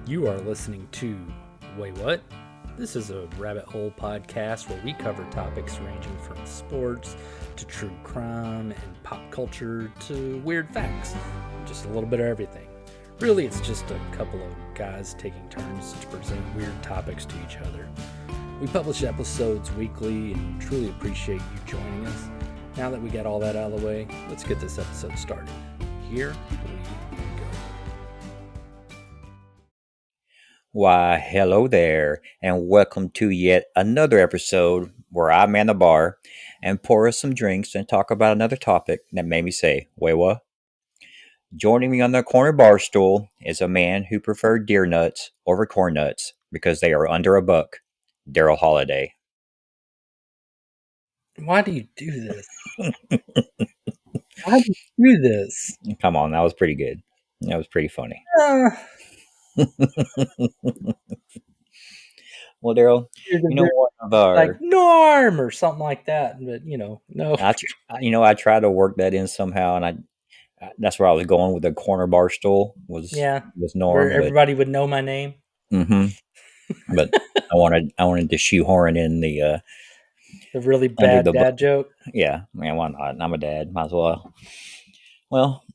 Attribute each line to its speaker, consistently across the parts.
Speaker 1: You are listening to Waywut. This is a rabbit hole podcast where we cover topics ranging from sports to true crime and pop culture to weird facts. Just a little bit of everything. Really, it's just a couple of guys taking turns to present weird topics to each other. We publish episodes weekly and truly appreciate you joining us. Now that we got all that out of the way, let's get this episode started. Here we go.
Speaker 2: Why, hello there, and welcome to yet another episode where I man the bar and pour us some drinks and talk about another topic that made me say, wait, what? Joining me on the corner bar stool is a man who preferred deer nuts over corn nuts because they are under $1, Darrell Holiday.
Speaker 1: Why do you do this? Why do you do this?
Speaker 2: Come on, that was pretty good. That was pretty funny. Well, Darrell, you know what?
Speaker 1: Like Norm or something like that, but no.
Speaker 2: I tried to work that in somehow, and that's where I was going with the corner bar stool was Norm.
Speaker 1: Where everybody would know my name.
Speaker 2: Mm-hmm. But I wanted to shoehorn in the
Speaker 1: really bad dad joke.
Speaker 2: Yeah, man, why not? I'm a dad, might as well. Well,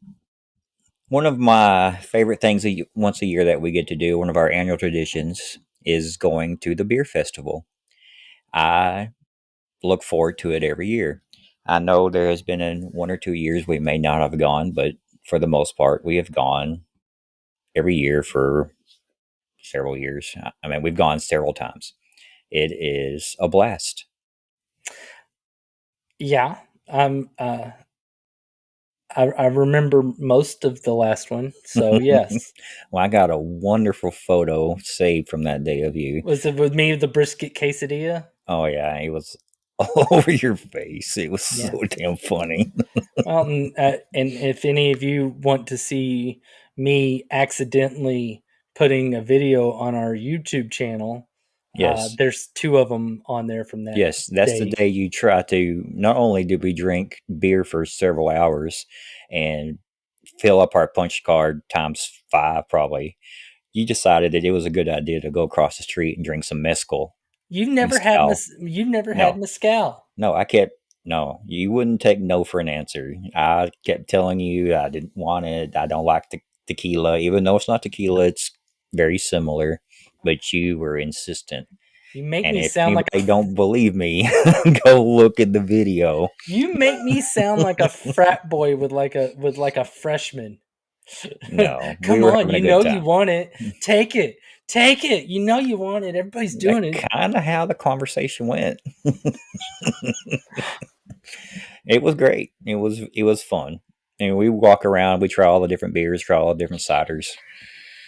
Speaker 2: one of my favorite things once a year that we get to do, one of our annual traditions, is going to the beer festival. I look forward to it every year. I know there has been in 1 or 2 years we may not have gone, but for the most part, we have gone every year for several years. I mean, we've gone several times. It is a blast.
Speaker 1: Yeah, I remember most of the last one, so yes.
Speaker 2: Well, I got a wonderful photo saved from that day of you.
Speaker 1: Was it with me with the brisket quesadilla?
Speaker 2: Oh yeah, it was all over your face. It was so damn funny.
Speaker 1: Well, and if any of you want to see me accidentally putting a video on our YouTube channel,
Speaker 2: yes,
Speaker 1: there's 2 of them on there from that.
Speaker 2: Yes, that's
Speaker 1: day.
Speaker 2: The day you try to. Not only did we drink beer for several hours and fill up our punch card times 5, probably, you decided that it was a good idea to go across the street and drink some mezcal.
Speaker 1: You've never had mezcal.
Speaker 2: No, I kept. No, you wouldn't take no for an answer. I kept telling you I didn't want it. I don't like the tequila, even though it's not tequila. It's very similar, but you were insistent.
Speaker 1: You make me sound like
Speaker 2: they don't believe me. Go look at the video.
Speaker 1: You make me sound like a frat boy with like a freshman.
Speaker 2: No,
Speaker 1: come on, you know you want it. Take it. You know you want it. Everybody's doing it.
Speaker 2: Kind of how the conversation went. It was great. It was fun. And we walk around. We try all the different beers. Try all the different ciders.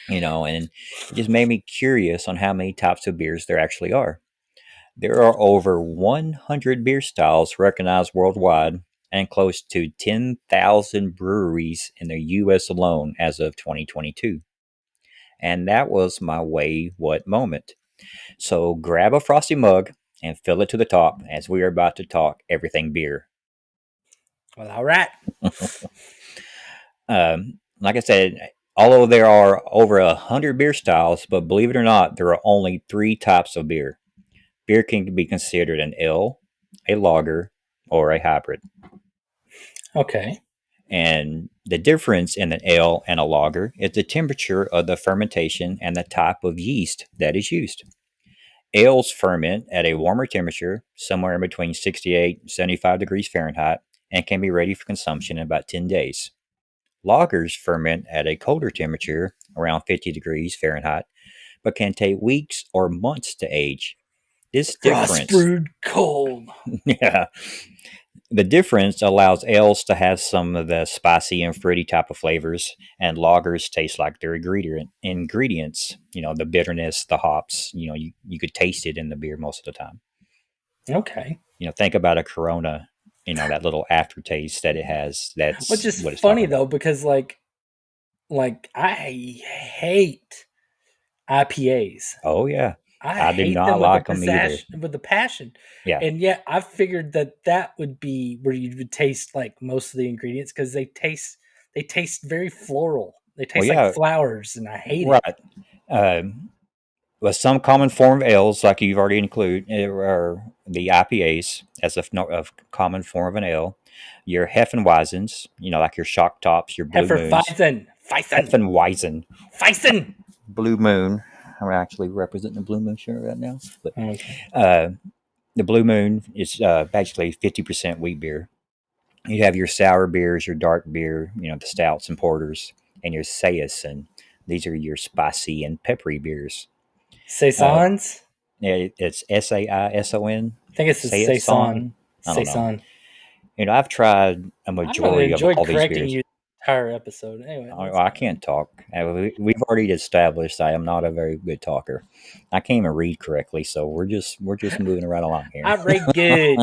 Speaker 2: And it just made me curious on how many types of beers there actually are. There are over 100 beer styles recognized worldwide and close to 10,000 breweries in the U.S. alone as of 2022. And that was my Waywut moment. So grab a frosty mug and fill it to the top as we are about to talk everything beer.
Speaker 1: Well, all right.
Speaker 2: Like I said, although there are over 100 beer styles, but believe it or not, there are only 3 types of beer. Beer can be considered an ale, a lager, or a hybrid.
Speaker 1: Okay.
Speaker 2: And the difference in an ale and a lager is the temperature of the fermentation and the type of yeast that is used. Ales ferment at a warmer temperature, somewhere in between 68 and 75 degrees Fahrenheit, and can be ready for consumption in about 10 days. Lagers ferment at a colder temperature, around 50 degrees Fahrenheit, but can take weeks or months to age. This difference,
Speaker 1: brewed cold.
Speaker 2: Yeah. The difference allows ales to have some of the spicy and fruity type of flavors, and lagers taste like their ingredients. The bitterness, the hops. You could taste it in the beer most of the time.
Speaker 1: Okay.
Speaker 2: Think about a Corona. That little aftertaste that it has. That's
Speaker 1: which is funny though, because like I hate IPAs.
Speaker 2: Oh yeah. I do not
Speaker 1: them
Speaker 2: like them either.
Speaker 1: With the passion.
Speaker 2: Yeah.
Speaker 1: And yet I figured that would be where you would taste like most of the ingredients, because they taste very floral. They taste like flowers, and I hate it.
Speaker 2: With some common form of ales, like you've already included, are the IPAs as a common form of an ale. Your Hefeweizens, like your Shock Tops, your Blue Moons.
Speaker 1: Hefeweizen. Weizen.
Speaker 2: Hefeweizen.
Speaker 1: Weizen.
Speaker 2: Blue Moon. I'm actually representing the Blue Moon shirt right now. But
Speaker 1: Okay.
Speaker 2: the Blue Moon is basically 50% wheat beer. You have your sour beers, your dark beer, the stouts and porters, and your Saison. These are your spicy and peppery beers. Uh,
Speaker 1: Saisons.
Speaker 2: it's Saison.
Speaker 1: I think it's a saison.
Speaker 2: Saison. I don't know.
Speaker 1: Saison.
Speaker 2: I've tried a
Speaker 1: I'm gonna
Speaker 2: majority of
Speaker 1: enjoy
Speaker 2: all these
Speaker 1: correcting
Speaker 2: beers.
Speaker 1: you the entire episode. Anyway,
Speaker 2: I can't talk. We've already established I am not a very good talker. I can't even read correctly, so we're just moving right along here.
Speaker 1: I read good.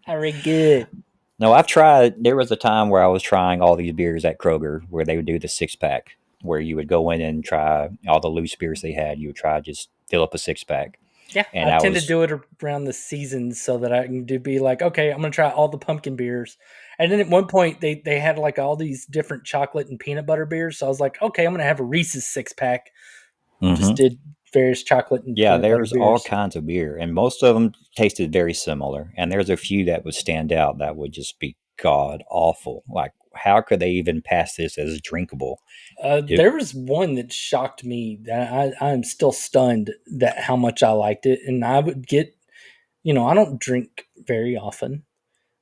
Speaker 1: I read good.
Speaker 2: No, I've tried. There was a time where I was trying all these beers at Kroger, where they would do the 6-pack, where you would go in and try all the loose beers they had. You would try just fill up a 6-pack.
Speaker 1: Yeah,
Speaker 2: And
Speaker 1: I tend to do it around the seasons so that I can be like, okay, I'm gonna try all the pumpkin beers. And then at one point they had like all these different chocolate and peanut butter beers. So I was like, okay, I'm gonna have a Reese's 6-pack. Just did various chocolate and peanut
Speaker 2: there's
Speaker 1: butter
Speaker 2: all
Speaker 1: beers.
Speaker 2: kinds of beer, and most of them tasted very similar. And there's a few that would stand out that would just be god awful. Like, how could they even pass this as drinkable?
Speaker 1: There was one that shocked me that I'm still stunned that how much I liked it. And I would get, I don't drink very often,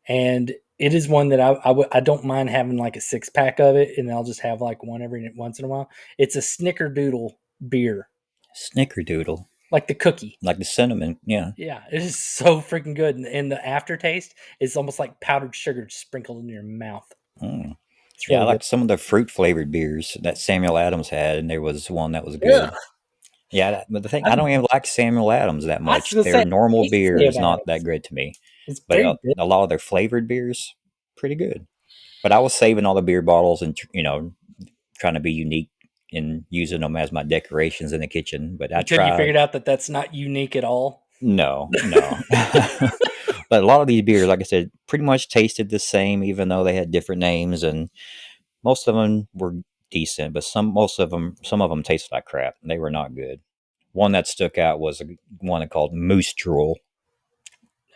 Speaker 1: and it is one that I don't mind having like a 6-pack of it, and I'll just have like one every once in a while. It's a Snickerdoodle beer,
Speaker 2: Snickerdoodle,
Speaker 1: like the cookie.
Speaker 2: like the cinnamon, yeah.
Speaker 1: Yeah, it is so freaking good, and the aftertaste is almost like powdered sugar sprinkled in your mouth.
Speaker 2: Mm.
Speaker 1: It's
Speaker 2: Yeah, I
Speaker 1: really
Speaker 2: like
Speaker 1: good.
Speaker 2: some of the fruit flavored beers that Samuel Adams had, and there was one that was
Speaker 1: Yeah,
Speaker 2: good. Yeah, but the thing, I don't even like Samuel Adams that
Speaker 1: I was
Speaker 2: much.
Speaker 1: gonna say
Speaker 2: Their
Speaker 1: I
Speaker 2: normal
Speaker 1: hate
Speaker 2: beer
Speaker 1: Sam
Speaker 2: is not that
Speaker 1: Adams.
Speaker 2: good to me,
Speaker 1: It's
Speaker 2: but
Speaker 1: very good.
Speaker 2: a lot of their flavored beers, pretty good. But I was saving all the beer bottles and trying to be unique and using them as my decorations in the kitchen. But I
Speaker 1: Until you
Speaker 2: tried.
Speaker 1: figured out that that's not unique at all.
Speaker 2: No, no. But a lot of these beers, like I said, pretty much tasted the same, even though they had different names, and most of them were decent. But some of them tasted like crap. They were not good. One that stuck out was one called Moose Drool.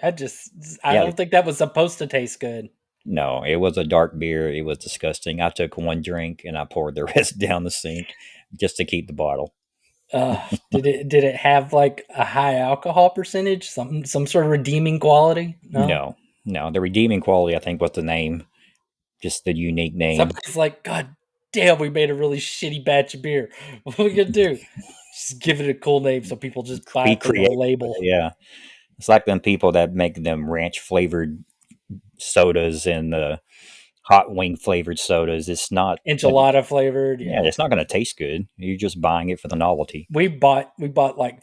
Speaker 1: I
Speaker 2: Yeah,
Speaker 1: don't think that was supposed to taste good.
Speaker 2: no, it was a dark beer. It was disgusting. I took one drink and I poured the rest down the sink just to keep the bottle.
Speaker 1: Did it have like a high alcohol percentage? Some sort of redeeming quality? No.
Speaker 2: No, no. The redeeming quality, I think, was the name, just the unique name.
Speaker 1: Somebody's like, God damn, we made a really shitty batch of beer. What are we gonna do? Just give it a cool name so people just buy
Speaker 2: Be
Speaker 1: it for the
Speaker 2: creative.
Speaker 1: label.
Speaker 2: Yeah, it's like them people that make them ranch flavored sodas and the hot wing flavored sodas. It's not.
Speaker 1: Enchilada flavored,
Speaker 2: Yeah,
Speaker 1: yeah.
Speaker 2: it's not going to taste good. You're just buying it for the novelty.
Speaker 1: We bought like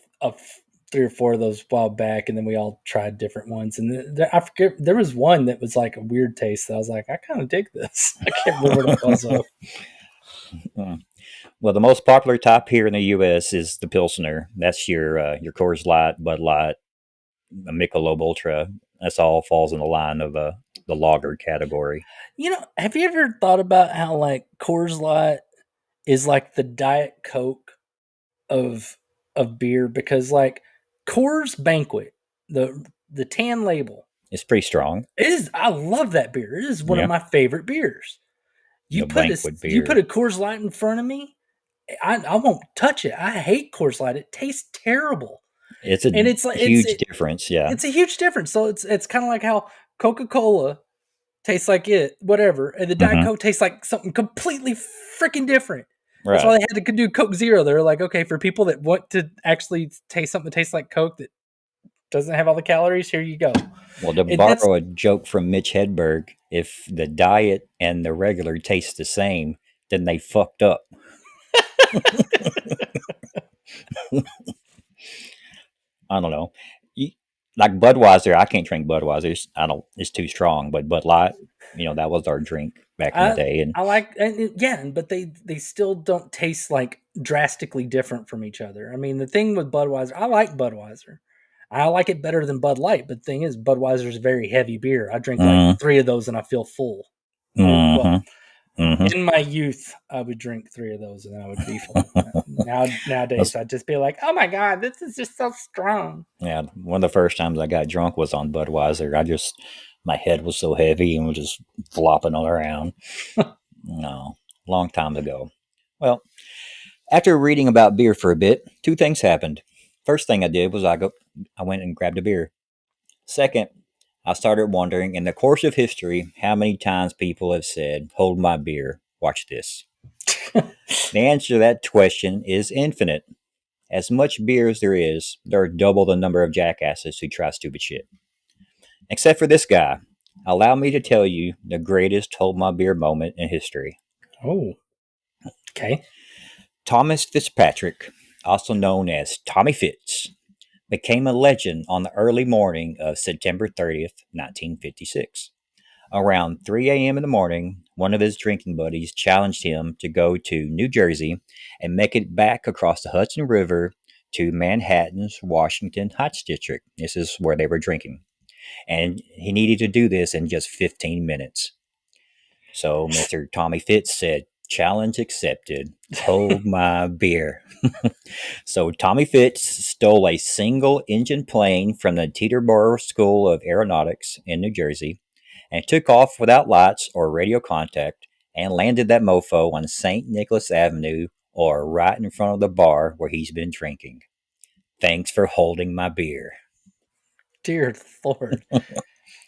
Speaker 1: 3 or 4 of those a while back, and then we all tried different ones. And I forget, there was one that was like a weird taste that I was like, I kind of dig this. I can't remember what it was though.
Speaker 2: Well, the most popular type here in the U.S. is the Pilsner. That's your Coors Light, Bud Light, a Michelob Ultra. That's all falls in the line of the lager category.
Speaker 1: Have you ever thought about how like Coors Light is like the Diet Coke of beer? Because like Coors Banquet, the tan label,
Speaker 2: It's pretty strong.
Speaker 1: I love that beer. It is one of
Speaker 2: Yeah,
Speaker 1: my favorite beers. You
Speaker 2: the
Speaker 1: put a
Speaker 2: banquet
Speaker 1: you put
Speaker 2: beer.
Speaker 1: a Coors Light in front of me, I won't touch it. I hate Coors Light. It tastes terrible.
Speaker 2: It's a
Speaker 1: And it's like
Speaker 2: huge difference. Yeah.
Speaker 1: it's a huge difference. So it's kind of like how Coca-Cola tastes like it, whatever, and the Diet
Speaker 2: Hmm.
Speaker 1: Coke tastes like something completely freaking different. That's
Speaker 2: Right.
Speaker 1: why they had to do Coke Zero. They're like, okay, for people that want to actually taste something that tastes like Coke that doesn't have all the calories, here you go.
Speaker 2: Well, to
Speaker 1: And that's
Speaker 2: borrow a joke from Mitch Hedberg, if the diet and the regular taste the same, then they fucked up. I don't know. Like Budweiser, I can't drink Budweiser. I don't. It's too strong. But Bud Light, that was our drink back in the
Speaker 1: I
Speaker 2: day. And
Speaker 1: I like, but they still don't taste like drastically different from each other. I mean, the thing with Budweiser, I like Budweiser. I like it better than Bud Light, but the thing is, Budweiser is a very heavy beer. I drink like
Speaker 2: mm,
Speaker 1: 3 of those and I feel full. Well,
Speaker 2: hmm Mm-hmm.
Speaker 1: In my youth, I would drink 3 of those and I would be full. Nowadays, I'd just be like, "Oh my god, this is just so strong."
Speaker 2: Yeah, one of the first times I got drunk was on Budweiser. My head was so heavy and was just flopping all around. No, long time ago. Well, after reading about beer for a bit, two things happened. First thing I did was I went and grabbed a beer. Second, I started wondering in the course of history how many times people have said, "Hold my beer, watch this." The answer to that question is infinite. As much beer as there are double the number of jackasses who try stupid shit. Except for this guy. Allow me to tell you the greatest hold my beer moment in history.
Speaker 1: Oh, okay.
Speaker 2: Thomas Fitzpatrick, also known as Tommy Fitz, became a legend on the early morning of September 30th, 1956. Around 3 a.m. in the morning, one of his drinking buddies challenged him to go to New Jersey and make it back across the Hudson River to Manhattan's Washington Heights district. This is where they were drinking. And he needed to do this in just 15 minutes. So Mr. Tommy Fitz said, "Challenge accepted. Hold my beer." So Tommy Fitz stole a single engine plane from the Teterboro School of Aeronautics in New Jersey and took off without lights or radio contact and landed that mofo on St. Nicholas Avenue or right in front of the bar where he's been drinking. Thanks for holding my beer.
Speaker 1: Dear Lord.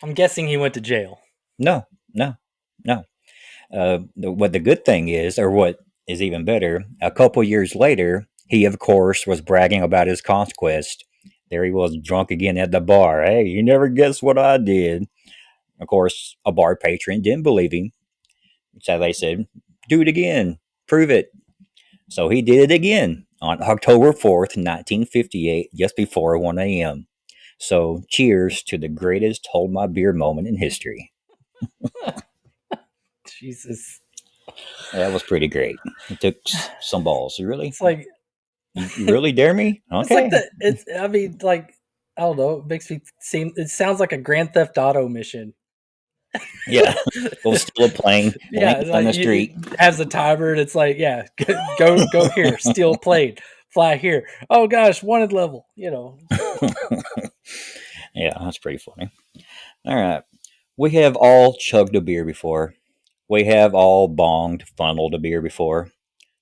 Speaker 1: I'm guessing he went to jail.
Speaker 2: No, no, no. What the good thing is, or what is even better, a couple years later, he of course was bragging about his conquest. There he was, drunk again at the bar. "Hey, you never guess what I did." Of course, a bar patron didn't believe him, so they said, "Do it again, prove it." So he did it again on October 4th, 1958, just before 1 a.m. So cheers to the greatest hold my beer moment in history.
Speaker 1: Jesus.
Speaker 2: That was pretty great. It took some balls. Really?
Speaker 1: It's like
Speaker 2: You really dare me?
Speaker 1: it's like
Speaker 2: Okay.
Speaker 1: I mean, like, I don't know, it makes me seem it sounds like a Grand Theft Auto mission.
Speaker 2: Yeah. Go steal a plane,
Speaker 1: Yeah,
Speaker 2: blink
Speaker 1: it's
Speaker 2: on
Speaker 1: like
Speaker 2: the street.
Speaker 1: it has a timer and it's like, yeah, go here, steal a plane, fly here. Oh gosh, wanted level,
Speaker 2: Yeah, that's pretty funny. All right. We have all chugged a beer before. We have all bonged, funneled a beer before.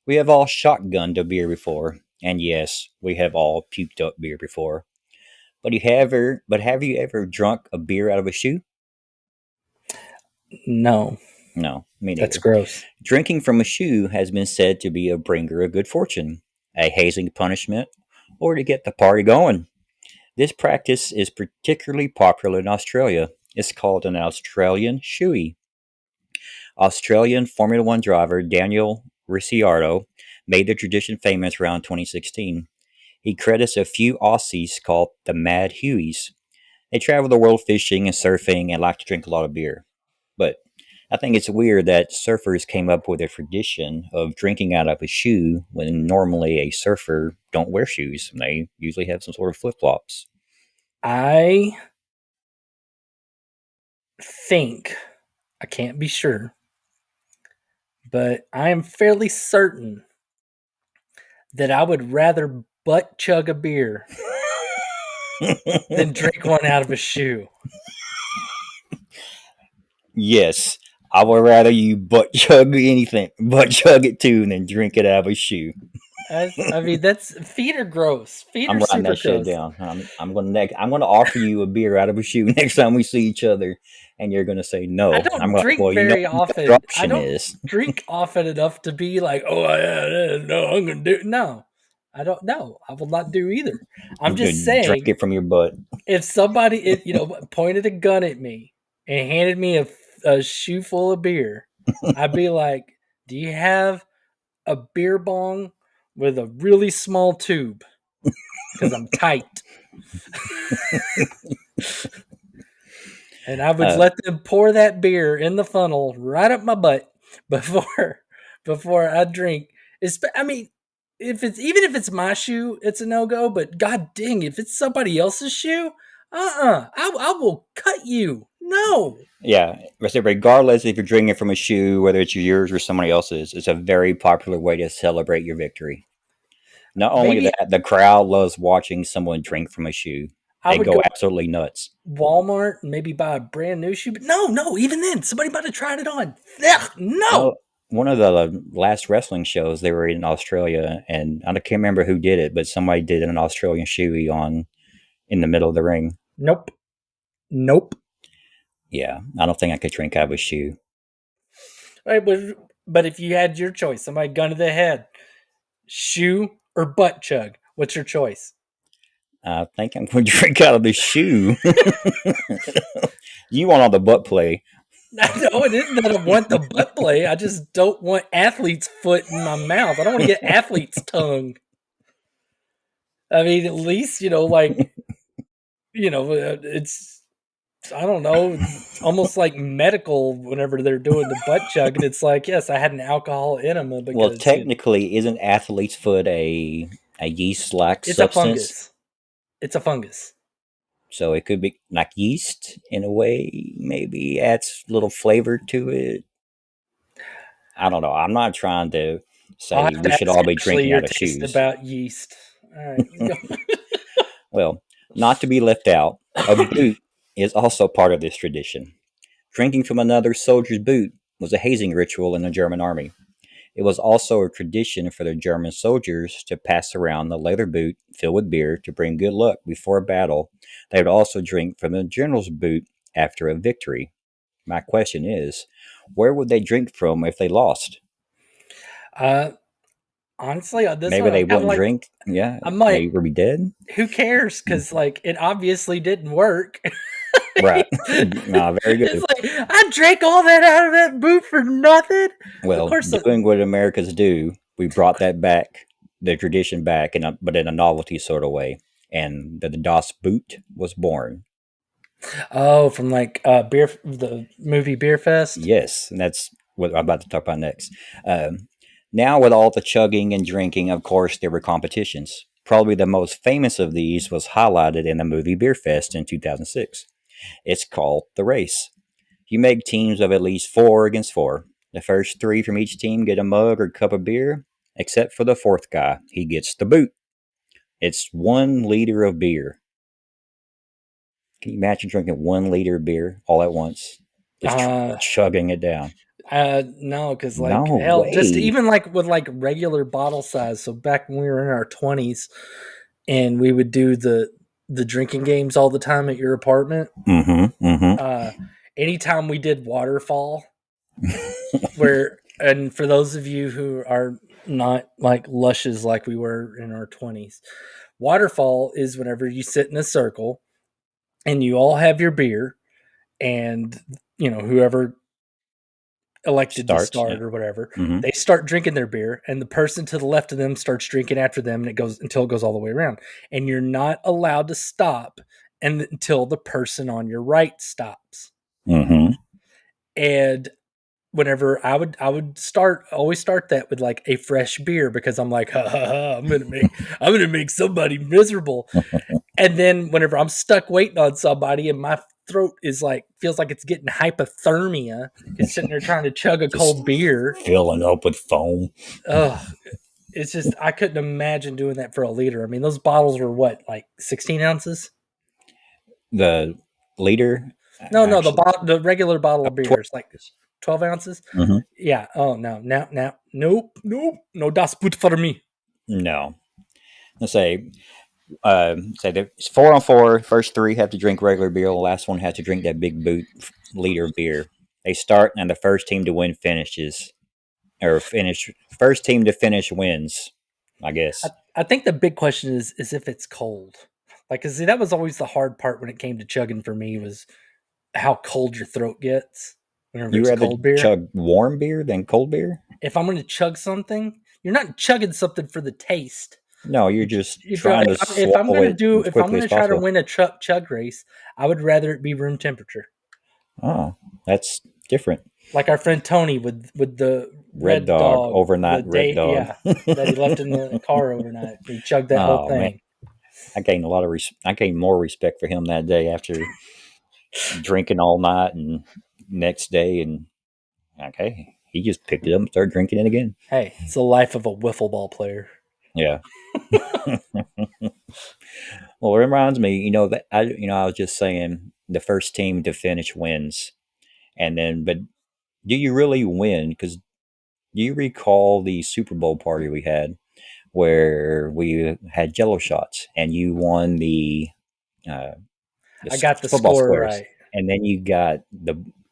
Speaker 2: We have all shotgunned a beer before. And yes, we have all puked up beer before. Have you ever drunk a beer out of a shoe?
Speaker 1: No,
Speaker 2: No, me
Speaker 1: that's
Speaker 2: neither.
Speaker 1: gross.
Speaker 2: Drinking from a shoe has been said to be a bringer of good fortune, a hazing punishment, or to get the party going. This practice is particularly popular in Australia. It's called an Australian Shoey. Australian Formula One driver Daniel Ricciardo made the tradition famous around 2016. He credits a few Aussies called the Mad Hueys. They travel the world fishing and surfing and like to drink a lot of beer. But I think it's weird that surfers came up with a tradition of drinking out of a shoe when normally a surfer don't wear shoes. They usually have some sort of flip flops.
Speaker 1: I think I can't be sure, but I am fairly certain that I would rather butt chug a beer than drink one out of a shoe.
Speaker 2: Yes, I would rather you butt chug it too, than drink it out of a shoe.
Speaker 1: I mean, that's feet are gross. Feet
Speaker 2: I'm
Speaker 1: are
Speaker 2: writing
Speaker 1: super
Speaker 2: that shit
Speaker 1: gross.
Speaker 2: down. I'm gonna offer you a beer out of a shoe next time we see each other, and you're gonna say no.
Speaker 1: I
Speaker 2: I'm
Speaker 1: don't
Speaker 2: like,
Speaker 1: drink
Speaker 2: well, you know
Speaker 1: very
Speaker 2: what the
Speaker 1: often. I
Speaker 2: option
Speaker 1: don't
Speaker 2: is.
Speaker 1: drink often enough to be like, oh, yeah, no, I'm gonna do no. I don't know. I will not do either. I'm
Speaker 2: You
Speaker 1: just
Speaker 2: can drink
Speaker 1: saying,
Speaker 2: it from your butt.
Speaker 1: if somebody, pointed a gun at me and handed me a shoe full of beer, I'd be like, "Do you have a beer bong with a really small tube? Because I'm tight." And I would
Speaker 2: Uh,
Speaker 1: let them pour that beer in the funnel right up my butt before before I drink. I mean, if it's my shoe, it's a no go. But god dang, if it's somebody else's shoe, I will cut you. No.
Speaker 2: Yeah, I said regardless if you're drinking from a shoe, whether it's yours or somebody else's, it's a very popular way to celebrate your victory. Not only
Speaker 1: Maybe
Speaker 2: that, the crowd loves watching someone drink from a shoe.
Speaker 1: I
Speaker 2: They
Speaker 1: would
Speaker 2: go
Speaker 1: go
Speaker 2: absolutely nuts.
Speaker 1: Walmart and maybe buy a brand new shoe. But no, even then, somebody about to try it on. Ugh, no.
Speaker 2: Well, one of the last wrestling shows, they were in Australia, and I can't remember who did it, but somebody did an Australian Shoey on in the middle of the ring.
Speaker 1: Nope. Nope.
Speaker 2: Yeah, I don't think I could drink out of a shoe.
Speaker 1: Right, but if you had your choice, somebody gun to the head, shoe or butt chug, what's your choice?
Speaker 2: I think I'm going to drink out of the shoe. You want all the butt play.
Speaker 1: No, it isn't that I want the butt play. I just don't want athlete's foot in my mouth. I don't want to get athlete's tongue. I mean, at least, it's, I don't know, it's almost like medical whenever they're doing the butt chug. And it's like, yes, I had an alcohol enema because.
Speaker 2: Well, technically, isn't athlete's foot a yeast-like
Speaker 1: It's
Speaker 2: substance?
Speaker 1: a fungus. It's a fungus.
Speaker 2: So it could be like yeast in a way, maybe adds a little flavor to it. I don't know. I'm not trying to say we should all be drinking out of shoes.
Speaker 1: About yeast. All right.
Speaker 2: Well, not to be left out, a boot is also part of this tradition. Drinking from another soldier's boot was a hazing ritual in the German army. It was also a tradition for the German soldiers to pass around the leather boot filled with beer to bring good luck before a battle. They would also drink from the general's boot after a victory. My question is, where would they drink from if they lost?
Speaker 1: Honestly,
Speaker 2: maybe they wouldn't drink. Yeah,
Speaker 1: I'm like,
Speaker 2: they would be dead.
Speaker 1: Who cares? Because it obviously didn't work.
Speaker 2: Right. No, very good.
Speaker 1: It's like, I drank all that out of that boot for nothing.
Speaker 2: Well, of course, doing what Americans do, we brought that back, the tradition back, but in a novelty sort of way. And the Das Boot was born.
Speaker 1: Oh, from the movie Beerfest?
Speaker 2: Yes, and that's what I'm about to talk about next. Now, with all the chugging and drinking, of course, there were competitions. Probably the most famous of these was highlighted in the movie Beerfest in 2006. It's called The Race. You make teams of at least 4 against 4. The first 3 from each team get a mug or cup of beer, except for the 4th guy. He gets the boot. It's 1 liter of beer. Can you imagine drinking 1 liter of beer all at once? Just chugging it down.
Speaker 1: No, because hell, way. Just even with regular bottle size. So back when we were in our 20s, and we would do the drinking games all the time at your apartment. Anytime we did waterfall, and for those of you who are not like lushes like we were in our 20s, waterfall is whenever you sit in a circle and you all have your beer, and whoever elected to start or whatever, they start drinking their beer, and the person to the left of them starts drinking after them, and it goes until it goes all the way around, and you're not allowed to stop until the person on your right stops. And whenever I would always start that with like a fresh beer, because I'm like, I'm gonna make somebody miserable. And then whenever I'm stuck waiting on somebody and my throat is feels like it's getting hypothermia, it's sitting there trying to chug a cold beer,
Speaker 2: filling up with foam.
Speaker 1: It's just, I couldn't imagine doing that for a liter. I mean, those bottles were what, like 16 ounces?
Speaker 2: The liter?
Speaker 1: No, the regular bottle of beer is like 12 ounces. Yeah. Oh no, nope, no das Boot for me.
Speaker 2: No. Let's say it's 4 on 4. First 3 have to drink regular beer. The last one has to drink that big boot liter of beer. They start, and the first team to win finishes, or first team to finish wins, I guess.
Speaker 1: I think the big question is if it's cold. Cause see, that was always the hard part when it came to chugging for me, was how cold your throat gets whenever it's cold beer.
Speaker 2: Chug warm beer than cold beer?
Speaker 1: If I'm going to chug something, you're not chugging something for the taste.
Speaker 2: No, you're just trying to
Speaker 1: if I'm going to try to win a chug race, I would rather it be room temperature.
Speaker 2: Oh, that's different.
Speaker 1: Like our friend Tony with the
Speaker 2: red dog overnight red dog.
Speaker 1: Yeah, that he left in the car overnight. He chugged that whole thing.
Speaker 2: Man. I gained more respect for him that day after drinking all night and next day, and okay, he just picked it up and started drinking it again.
Speaker 1: Hey, it's the life of a wiffle ball player.
Speaker 2: Yeah. Well, it reminds me, that I was just saying the first team to finish wins, and then, but do you really win? Because do you recall the Super Bowl party we had where we had Jello shots and you won uh, the
Speaker 1: I got the
Speaker 2: football
Speaker 1: score
Speaker 2: squares,
Speaker 1: right.
Speaker 2: and then you got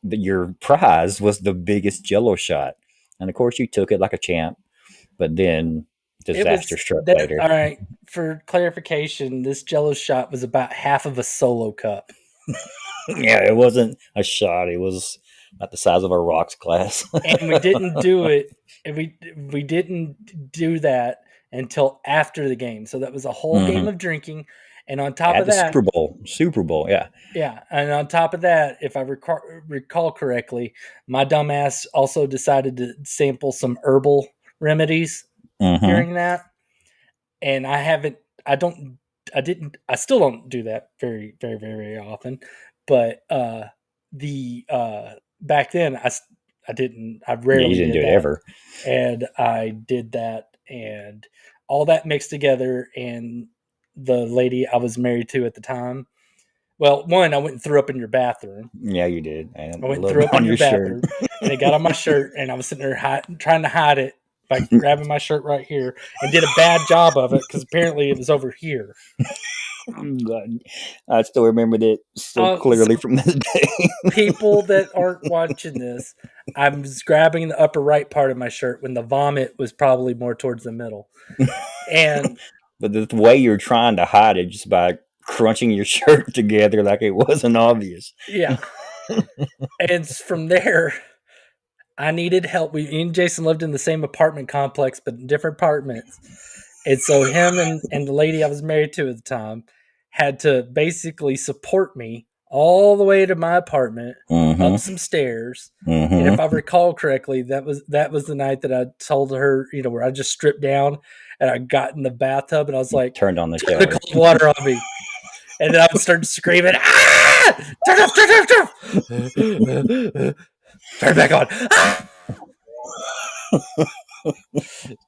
Speaker 2: your prize was the biggest Jello shot, and of course you took it like a champ. But then
Speaker 1: It
Speaker 2: disaster
Speaker 1: was
Speaker 2: struck
Speaker 1: that.
Speaker 2: later.
Speaker 1: All right. For clarification, this Jello shot was about half of a solo cup,
Speaker 2: Yeah, it wasn't a shot; it was about the size of a rocks glass.
Speaker 1: and we didn't do it. And we didn't do that until after the game. So that was a whole game
Speaker 2: Hmm.
Speaker 1: of drinking, and on top
Speaker 2: At
Speaker 1: of
Speaker 2: the
Speaker 1: that,
Speaker 2: Super Bowl, yeah.
Speaker 1: yeah, and on top of that, if I recall correctly, my dumbass also decided to sample some herbal remedies
Speaker 2: Hmm.
Speaker 1: during that, and I haven't, I don't, I didn't, I still don't do that very, very, very, very often, but the back then I didn't, I
Speaker 2: Yeah, you
Speaker 1: rarely
Speaker 2: didn't do
Speaker 1: did
Speaker 2: it
Speaker 1: that,
Speaker 2: ever.
Speaker 1: and I did that, and all that mixed together, and the lady I was married to at the time. Well, one, I went and threw up in your bathroom.
Speaker 2: Yeah, you did,
Speaker 1: I
Speaker 2: and a
Speaker 1: went and
Speaker 2: little
Speaker 1: threw
Speaker 2: bit
Speaker 1: up in
Speaker 2: on
Speaker 1: your
Speaker 2: your shirt.
Speaker 1: bathroom, and it got on my shirt, and I was sitting there trying to hide it by grabbing my shirt right here, and did a bad job of it because apparently it was over here.
Speaker 2: God, I still remember that so
Speaker 1: So
Speaker 2: clearly from this day.
Speaker 1: people that aren't watching this, I was grabbing the upper right part of my shirt when the vomit was probably more towards the middle, and
Speaker 2: But the way you're trying to hide it just by crunching your shirt together like it wasn't obvious.
Speaker 1: yeah, and from there I needed help. Me and Jason lived in the same apartment complex, but in different apartments. And so him and the lady I was married to at the time had to basically support me all the way to my apartment, up
Speaker 2: Mm-hmm.
Speaker 1: some stairs. And if I
Speaker 2: Mm-hmm.
Speaker 1: recall correctly, that was the night that I told her, where I just stripped down and I got in the bathtub and I was like,
Speaker 2: Turned on the
Speaker 1: turn the
Speaker 2: shower.
Speaker 1: cold water on me. And then I would start screaming, ah! Turn it off, turn it off, turn it off. Turn it back on. Ah!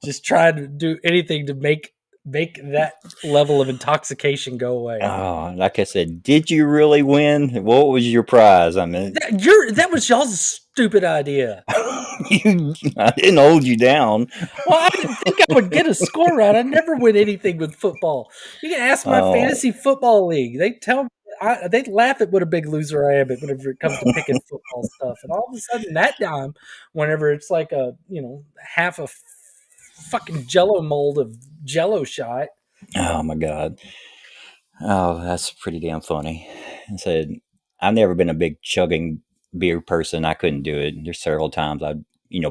Speaker 1: Just trying to do anything to make that level of intoxication go away.
Speaker 2: Oh, like I said, did you really win? What was your prize? I mean,
Speaker 1: That was y'all's stupid idea.
Speaker 2: I didn't hold you down.
Speaker 1: Well, I didn't think I would get a score right. I never win anything with football. You can ask my
Speaker 2: Oh,
Speaker 1: fantasy football league. They tell me they laugh at what a big loser I am at whenever it comes to picking football stuff. And all of a sudden, that time, whenever it's like a half a fucking Jello mold of Jello shot.
Speaker 2: oh my God. Oh, that's pretty damn funny. I said, I've never been a big chugging beer person. I couldn't do it. There's several times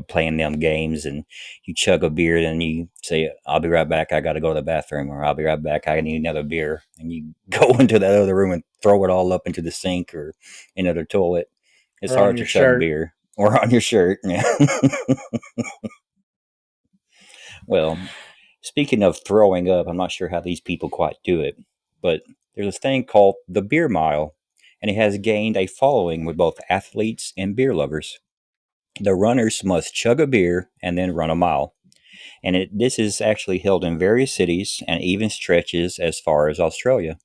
Speaker 2: playing them games and you chug a beer, then you say, I'll be right back. I got to go to the bathroom, or I'll be right back. I need another beer. And you go into that other room and throw it all up into the sink or into the toilet. It's
Speaker 1: Or on
Speaker 2: hard to
Speaker 1: your
Speaker 2: chug
Speaker 1: shirt.
Speaker 2: beer or on your shirt. Yeah. Well, speaking of throwing up, I'm not sure how these people quite do it, but there's a thing called the beer mile, and it has gained a following with both athletes and beer lovers. The runners must chug a beer and then run a mile, and this is actually held in various cities and even stretches as far as Australia.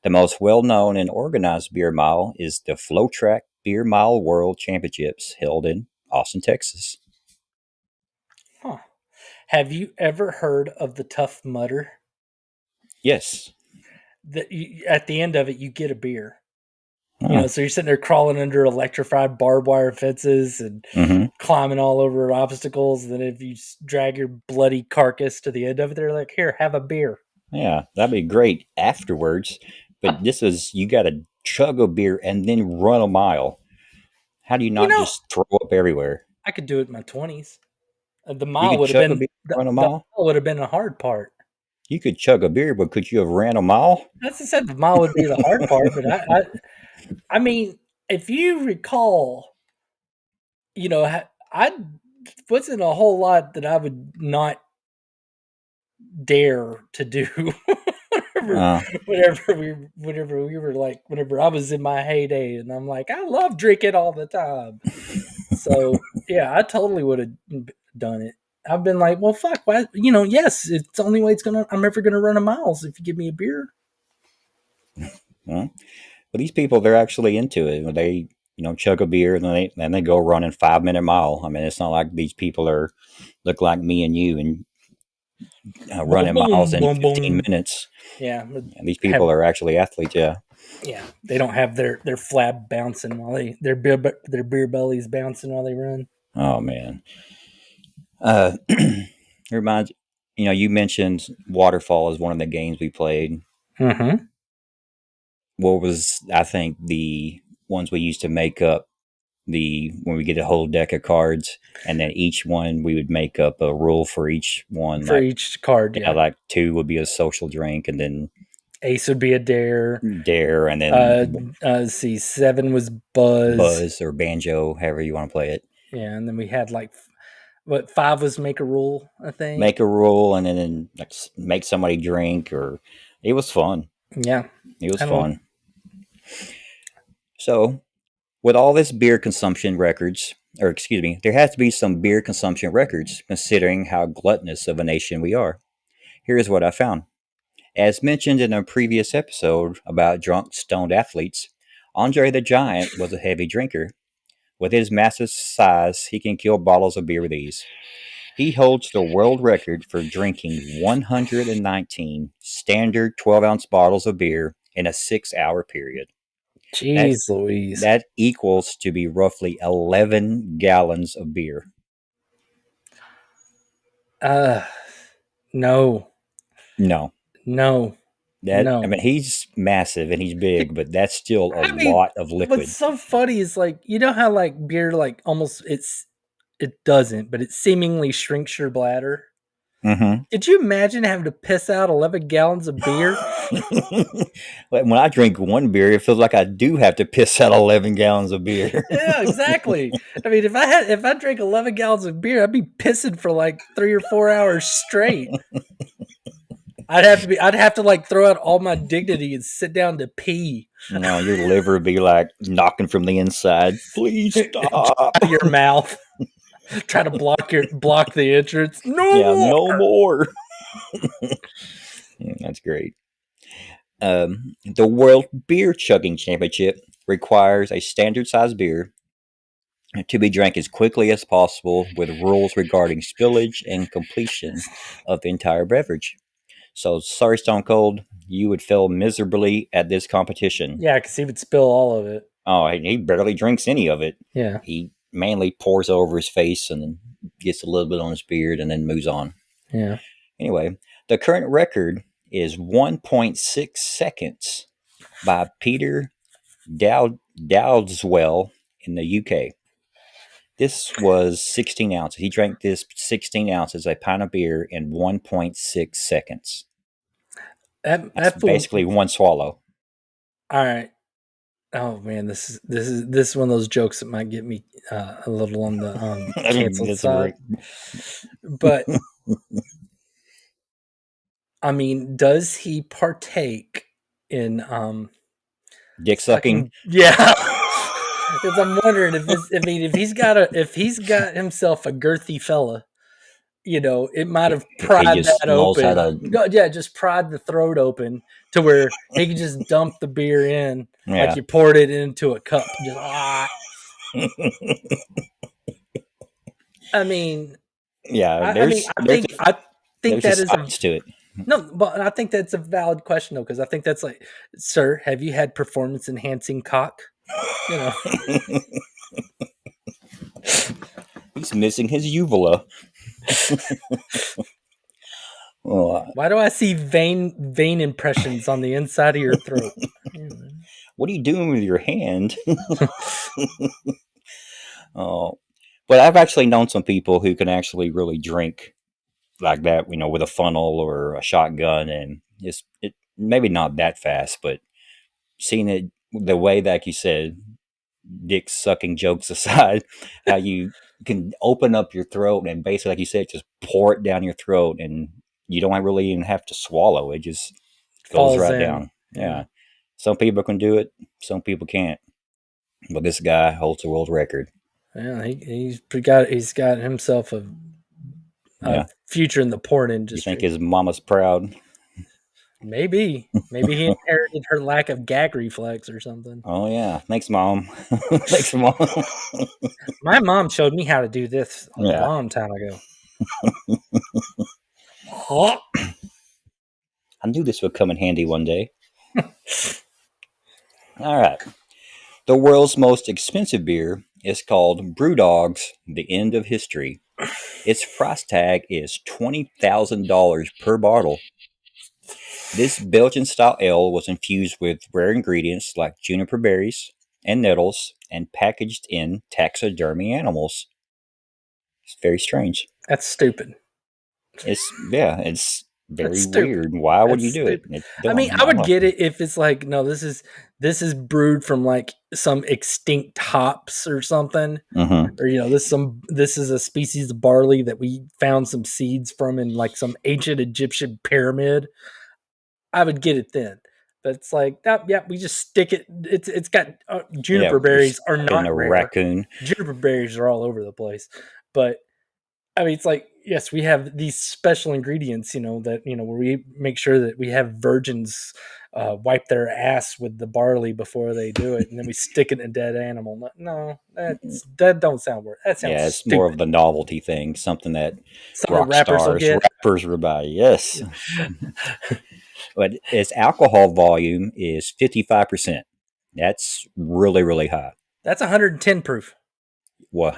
Speaker 2: The most well known and organized beer mile is the Flow Track Beer Mile World Championships held in Austin, Texas.
Speaker 1: Huh. Have you ever heard of the Tough Mudder?
Speaker 2: Yes.
Speaker 1: At the end of it, you get a beer.
Speaker 2: Hmm.
Speaker 1: So you're sitting there crawling under electrified barbed wire fences and
Speaker 2: Mm-hmm.
Speaker 1: climbing all over obstacles. And then if you drag your bloody carcass to the end of it, they're like, "Here, have a beer."
Speaker 2: Yeah, that'd be great afterwards. But this is, you got to chug a beer and then run a mile. How do you
Speaker 1: You
Speaker 2: not
Speaker 1: know,
Speaker 2: just throw up everywhere?
Speaker 1: I could do it in my 20s. The
Speaker 2: You
Speaker 1: mile
Speaker 2: could
Speaker 1: would have
Speaker 2: chug a
Speaker 1: been
Speaker 2: beer and run a
Speaker 1: the
Speaker 2: mile.
Speaker 1: mile would have been the hard part.
Speaker 2: You could chug a beer, but could you have ran a mile?
Speaker 1: That's I said the mile would be the hard part, but I mean, if you recall, I wasn't a whole lot that I would not dare to do
Speaker 2: Uh,
Speaker 1: whenever I was in my heyday, and I'm like, I love drinking all the time. So yeah, I totally would have done it. I've been like, well, fuck, why? Yes, it's the only way I'm ever gonna run a miles if you give me a beer.
Speaker 2: well, but these people, they're actually into it. They, chug a beer and then they go run a 5 minute mile. I mean, it's not like these people look like me and you and
Speaker 1: Boom,
Speaker 2: running miles
Speaker 1: boom,
Speaker 2: in
Speaker 1: boom,
Speaker 2: 15
Speaker 1: boom.
Speaker 2: minutes.
Speaker 1: Yeah,
Speaker 2: And these
Speaker 1: have
Speaker 2: people are actually athletes. Yeah.
Speaker 1: yeah. They don't have their flab bouncing while their beer bellies bouncing while they run.
Speaker 2: Oh man. It reminds you mentioned waterfall as one of the games we played.
Speaker 1: Mm-hmm.
Speaker 2: What was, I think, the ones we used to make up, the when we get a whole deck of cards, and then each one we would make up a rule for each one.
Speaker 1: For
Speaker 2: Like,
Speaker 1: each card,
Speaker 2: yeah,
Speaker 1: yeah.
Speaker 2: like two would be a social drink, and then
Speaker 1: Ace would be a dare.
Speaker 2: dare, and then
Speaker 1: Let's see, 7 was buzz.
Speaker 2: buzz or banjo, however you want to play it.
Speaker 1: Yeah, and then we had like 5 was make a rule, I think.
Speaker 2: Make a rule, and then like, make somebody drink, or it was fun.
Speaker 1: Yeah,
Speaker 2: It was fun. So, with all this beer consumption records, or excuse me, there has to be some beer consumption records considering how gluttonous of a nation we are. Here's what I found. As mentioned in a previous episode about drunk, stoned athletes, Andre the Giant was a heavy drinker. With his massive size, he can kill bottles of beer with ease. He holds the world record for drinking 119 standard 12-ounce bottles of beer in a 6-hour period.
Speaker 1: Jeez Louise.
Speaker 2: That equals to be roughly 11 gallons of beer.
Speaker 1: No.
Speaker 2: No.
Speaker 1: No.
Speaker 2: I mean, he's massive and he's big, but that's still a lot of liquid.
Speaker 1: What's so funny is like, you know how like beer like almost it doesn't, but it seemingly shrinks your bladder.
Speaker 2: Mm-hmm.
Speaker 1: Could you imagine having to piss out 11 gallons of beer?
Speaker 2: When I drink one beer, it feels like I do have to piss out 11 gallons of beer.
Speaker 1: Yeah, exactly. I mean, if I drank 11 gallons of beer, I'd be pissing for like 3 or 4 hours straight. I'd have to like throw out all my dignity and sit down to pee.
Speaker 2: No, your liver would be like knocking from the inside. Please stop.
Speaker 1: Your mouth. Try to block the entrance. No
Speaker 2: more. That's great. The World Beer Chugging Championship requires a standard size beer to be drank as quickly as possible, with rules regarding spillage and completion of the entire beverage. So, sorry, Stone Cold, you would fail miserably at this competition.
Speaker 1: Yeah, because he would spill all of it.
Speaker 2: Oh, he barely drinks any of it.
Speaker 1: Yeah.
Speaker 2: He mainly pours over his face and then gets a little bit on his beard and then moves on.
Speaker 1: Yeah.
Speaker 2: Anyway, the current record is 1.6 seconds by Peter Dowdeswell in the UK. This was 16 ounces. He drank this 16 ounces, a pint of beer, in 1.6 seconds. That's basically one swallow.
Speaker 1: All right. Oh man, this is one of those jokes that might get me a little on the canceled side. But I mean, does he partake in
Speaker 2: dick sucking?
Speaker 1: Yeah. Because I'm wondering if he's got himself a girthy fella, it might have pried that open. Just pried the throat open to where he can just dump the beer in like you poured it into a cup. Just I mean,
Speaker 2: yeah.
Speaker 1: I think that is
Speaker 2: to it.
Speaker 1: No, but I think that's a valid question though, because I think that's like, sir, have you had performance enhancing cock?
Speaker 2: He's missing his uvula.
Speaker 1: Why do I see vein impressions on the inside of your throat?
Speaker 2: What are you doing with your hand? Oh, but I've actually known some people who can actually really drink like that, with a funnel or a shotgun, and it maybe not that fast, but seeing it the way that, like you said, dick sucking jokes aside, how you can open up your throat and basically, like you said, just pour it down your throat, and you don't really even have to swallow it. Just Goes
Speaker 1: falls
Speaker 2: right
Speaker 1: in.
Speaker 2: down. Yeah. Some people can do it, some people can't. But this guy holds the world record.
Speaker 1: Yeah, he's got himself a
Speaker 2: Yeah.
Speaker 1: future in the porn
Speaker 2: You think
Speaker 1: industry.
Speaker 2: his mama's proud?
Speaker 1: Maybe he inherited her lack of gag reflex or something.
Speaker 2: Oh yeah. Thanks, mom. Thanks, mom.
Speaker 1: My mom showed me how to do this a
Speaker 2: Yeah.
Speaker 1: long time ago. Huh?
Speaker 2: I knew this would come in handy one day. All right. The world's most expensive beer is called Brewdog's The End of History. Its price tag is $20,000 per bottle. This Belgian style ale was infused with rare ingredients like juniper berries and nettles and packaged in taxidermy animals. It's very strange.
Speaker 1: That's stupid.
Speaker 2: It's
Speaker 1: That's
Speaker 2: very
Speaker 1: stupid.
Speaker 2: weird. Why would
Speaker 1: That's
Speaker 2: you do it?
Speaker 1: stupid.
Speaker 2: It's
Speaker 1: I mean,
Speaker 2: dumb.
Speaker 1: I
Speaker 2: I don't
Speaker 1: would
Speaker 2: know.
Speaker 1: get it if it's like, no, this is brewed from like some extinct hops or something,
Speaker 2: Mm-hmm.
Speaker 1: or this is a species of barley that we found some seeds from in like some ancient Egyptian pyramid. I would get it then. But it's like, yeah, we just stick it. It's got
Speaker 2: Yeah,
Speaker 1: juniper
Speaker 2: you
Speaker 1: berries are
Speaker 2: stuck in
Speaker 1: not
Speaker 2: a
Speaker 1: rare.
Speaker 2: raccoon.
Speaker 1: Juniper berries are all over the place, but I mean, it's like, yes, we have these special ingredients, where we make sure that we have virgins wipe their ass with the barley before they do it, and then we stick it in a dead animal. No, that don't sound worth. That sounds
Speaker 2: Yeah, it's more of
Speaker 1: stupid.
Speaker 2: the novelty thing, something that
Speaker 1: Something
Speaker 2: rock
Speaker 1: rappers will
Speaker 2: stars,
Speaker 1: get.
Speaker 2: rappers will buy. Yes, but its alcohol volume is 55%. That's really, really high.
Speaker 1: That's 110 proof.
Speaker 2: Well,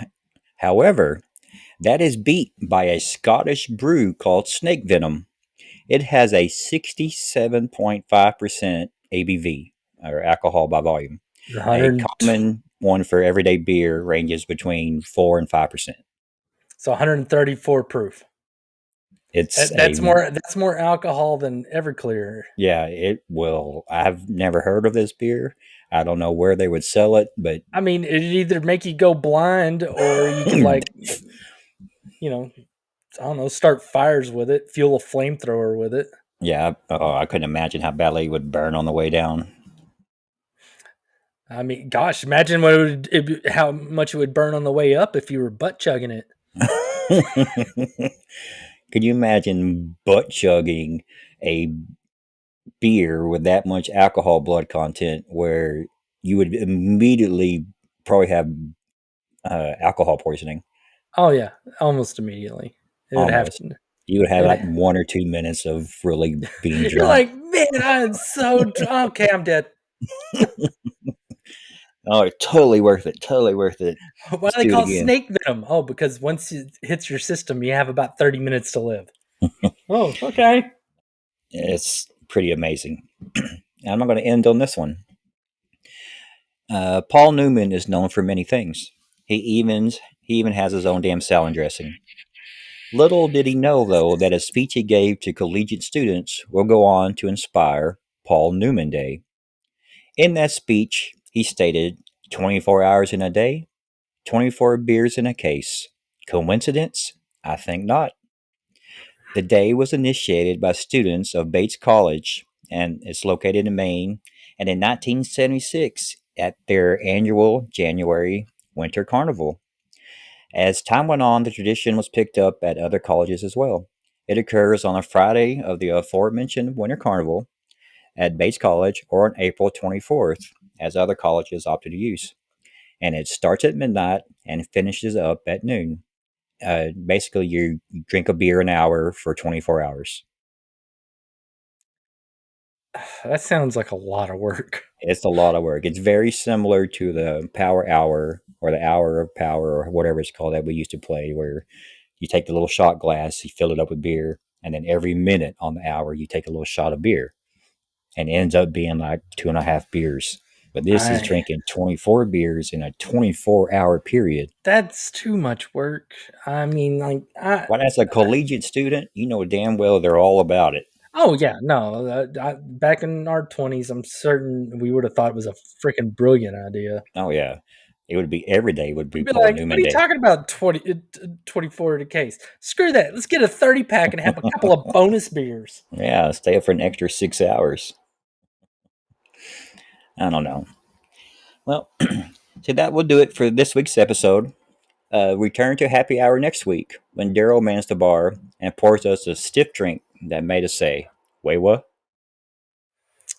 Speaker 2: however, that is beat by a Scottish brew called Snake Venom. It has a 67.5% ABV, or alcohol by volume. A
Speaker 1: 100,
Speaker 2: common one for everyday beer ranges between 4 and 5%.
Speaker 1: so 134 proof.
Speaker 2: It's
Speaker 1: That's more alcohol than Everclear.
Speaker 2: yeah, it will. I've never heard of this beer. I don't know where they would sell it, but
Speaker 1: I mean, it'd either make you go blind, or you could like, you know, I don't know, start fires with it, fuel a flamethrower with it.
Speaker 2: yeah, I couldn't imagine how badly it would burn on the way down.
Speaker 1: I mean, gosh, imagine how much it would burn on the way up if you were butt chugging it.
Speaker 2: Could you imagine butt chugging a beer with that much alcohol blood content where you would immediately probably have alcohol poisoning?
Speaker 1: Oh yeah, almost immediately. It would have
Speaker 2: Almost.
Speaker 1: to.
Speaker 2: You would have like
Speaker 1: It,
Speaker 2: 1 or 2 minutes of really being
Speaker 1: you're
Speaker 2: drunk.
Speaker 1: like, man, I'm so drunk. Okay, I'm dead.
Speaker 2: Oh, it's totally worth it. Totally worth it.
Speaker 1: Why
Speaker 2: Let's
Speaker 1: do they
Speaker 2: do it
Speaker 1: call it
Speaker 2: again.
Speaker 1: snake venom? Oh, because once it hits your system, you have about 30 minutes to live. Oh, okay.
Speaker 2: It's pretty amazing. I'm not going to end on this one. Paul Newman is known for many things. He even has his own damn salad dressing. Little did he know, though, that a speech he gave to collegiate students will go on to inspire Paul Newman Day. In that speech, he stated 24 hours in a day, 24 beers in a case. Coincidence? I think not. The day was initiated by students of Bates College, and it's located in Maine, and in 1976 at their annual January Winter Carnival. As time went on, the tradition was picked up at other colleges as well. It occurs on a Friday of the aforementioned Winter Carnival at Bates College or on April 24th, as other colleges opted to use. And it starts at midnight and finishes up at noon. Basically, you drink a beer an hour for 24 hours.
Speaker 1: That sounds like a lot of work.
Speaker 2: It's a lot of work. It's very similar to the Power Hour or the Hour of Power or whatever it's called that we used to play, where you take the little shot glass, you fill it up with beer, and then every minute on the hour, you take a little shot of beer. And it ends up being like 2.5 beers. But this is drinking 24 beers in a 24-hour period.
Speaker 1: That's too much work. I mean, like,
Speaker 2: Well, as a collegiate student, you know damn well they're all about it.
Speaker 1: oh yeah, no. Back in our 20s, I'm certain we would have thought it was a freaking brilliant idea.
Speaker 2: Oh, yeah. It would be every day would be
Speaker 1: You'd be
Speaker 2: Paul
Speaker 1: like,
Speaker 2: Newman
Speaker 1: what are you
Speaker 2: Day.
Speaker 1: talking about 24 in a case? Screw that. Let's get a 30-pack and have a couple of bonus beers.
Speaker 2: Yeah, stay up for an extra 6 hours. I don't know. Well, so that will do it for this week's episode. Return to happy hour next week when Darrell mans the bar and pours us a stiff drink that made us say, "Waywut."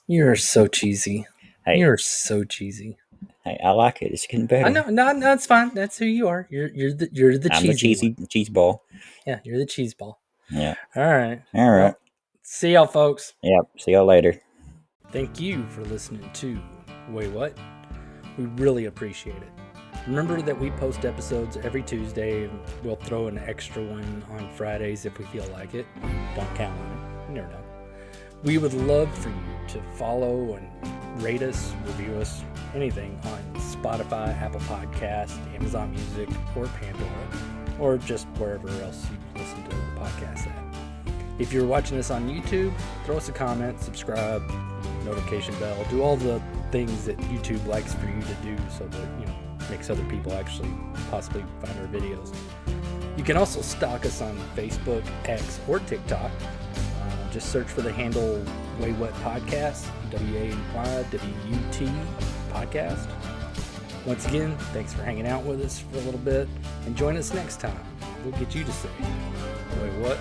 Speaker 1: You're so cheesy.
Speaker 2: Hey,
Speaker 1: You're so cheesy.
Speaker 2: hey, I like it. It's getting better.
Speaker 1: I know, no, it's fine. That's who you are. You're the
Speaker 2: I'm
Speaker 1: cheesy
Speaker 2: the cheese ball.
Speaker 1: Yeah, you're the cheese ball.
Speaker 2: Yeah.
Speaker 1: All right.
Speaker 2: All right.
Speaker 1: Well, see y'all, folks.
Speaker 2: Yep. See y'all later.
Speaker 1: Thank you for listening to Waywut. We really appreciate it. Remember that we post episodes every Tuesday, and we'll throw an extra one on Fridays if we feel like it. Don't count on it. You never know. We would love for you to follow and rate us, review us, anything on Spotify, Apple Podcasts, Amazon Music, or Pandora, or just wherever else you listen to the podcast at. If you're watching this on YouTube, throw us a comment, subscribe, notification bell, do all the things that YouTube likes for you to do so that, makes other people actually possibly find our videos. You can also stalk us on Facebook, X, or TikTok. Just search for the handle Waywut Podcast, WAYWUT Podcast. Once again, thanks for hanging out with us for a little bit, and join us next time. We'll get you to say, "Wait, what?"